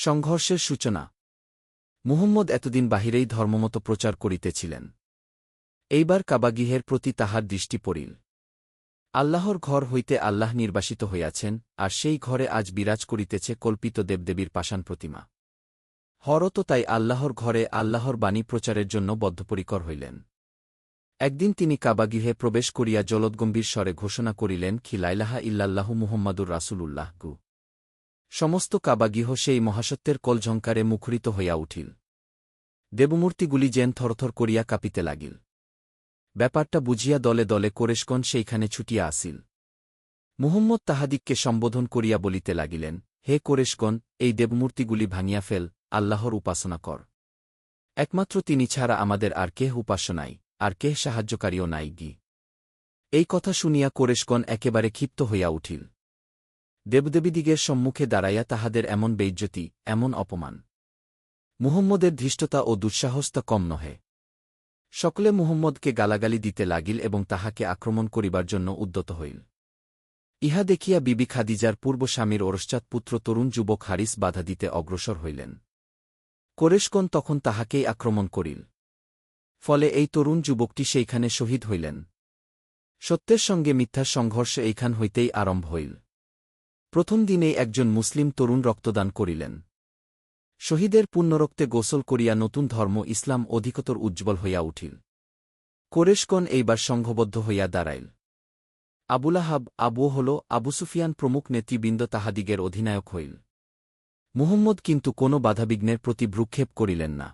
সংঘর্ষের সূচনা। মুহাম্মদ এতদিন বাহিরেই ধর্মমত প্রচার করিতেছিলেন। এইবার কাবাগৃহের প্রতি তাহার দৃষ্টি পড়িল। আল্লাহর ঘর হইতে আল্লাহ নির্বাসিত হইয়াছেন, আর সেই ঘরে আজ বিরাজ করিতেছে কল্পিত দেবদেবীর পাষাণ প্রতিমা। হরত তাই আল্লাহর ঘরে আল্লাহর বাণী প্রচারের জন্য বদ্ধপরিকর হইলেন। একদিন তিনি কাবাগৃহে প্রবেশ করিয়া জলদগম্ভীর স্বরে ঘোষণা করিলেন, লা ইলাহা ইল্লাল্লাহু মুহাম্মাদুর রাসূলুল্লাহ গু। সমস্ত কাবাগৃহ সেই মহাসত্যের কলঝঙ্কারে মুখরিত হইয়া উঠিল। দেবমূর্তিগুলি যেন থরথর করিয়া কাঁপিতে লাগিল। ব্যাপারটা বুঝিয়া দলে দলে কোরেশগণ সেইখানে ছুটিয়া আসিল। মুহাম্মদ তাহাদিগকে সম্বোধন করিয়া বলিতে লাগিলেন, হে কোরেশগণ, এই দেবমূর্তিগুলি ভাঙিয়া ফেল, আল্লাহর উপাসনা কর। একমাত্র তিনি ছাড়া আমাদের আর কেহ উপাস্য নাই, আর কেহ সাহায্যকারীও নাই গি। এই কথা শুনিয়া কোরেশগণ একেবারে ক্ষিপ্ত হইয়া উঠিল। দেবদেবীদিগের সম্মুখে দাঁড়াইয়া তাহাদের এমন বেইজ্জতি, এমন অপমান। মুহাম্মদের ধৃষ্টতা ও দুঃসাহসতা কম নহে। সকলে মুহাম্মদকে গালাগালি দিতে লাগিল এবং তাহাকে আক্রমণ করিবার জন্য উদ্যত হইল। ইহা দেখিয়া বিবি খাদিজার পূর্ব স্বামীর ওরশ্চাৎ পুত্র তরুণ যুবক হারিস বাধা দিতে অগ্রসর হইলেন। কোরেশগণ তখন তাহাকেই আক্রমণ করিল। ফলে এই তরুণ যুবকটি সেইখানে শহীদ হইলেন। সত্যের সঙ্গে মিথ্যার সংঘর্ষ এইখান হইতেই আরম্ভ হইল। প্রথম দিনেই একজন মুসলিম তরুণ রক্তদান করিলেন। শহীদের পুণ্যরক্তে গোসল করিয়া নতুন ধর্ম ইসলাম অধিকতর উজ্জ্বল হইয়া উঠিল। কোরেশগণ এইবার সংঘবদ্ধ হইয়া দাঁড়াইল। আবুলাহাব, আবু হল, আবু সুফিয়ান প্রমুখ নেতৃবৃন্দ তাহাদিগের অধিনায়ক হইল। মুহাম্মদ কিন্তু কোন বাধাবিঘ্নের প্রতি ভ্রুক্ষেপ করিলেন না।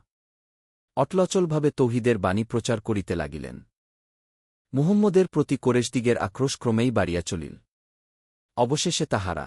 অটলচলভাবে তৌহিদের বাণী প্রচার করিতে লাগিলেন। মুহাম্মদের প্রতি কোরেশদিগের আক্রোশ ক্রমেই বাড়িয়া চলিল। অবশেষে তাহারা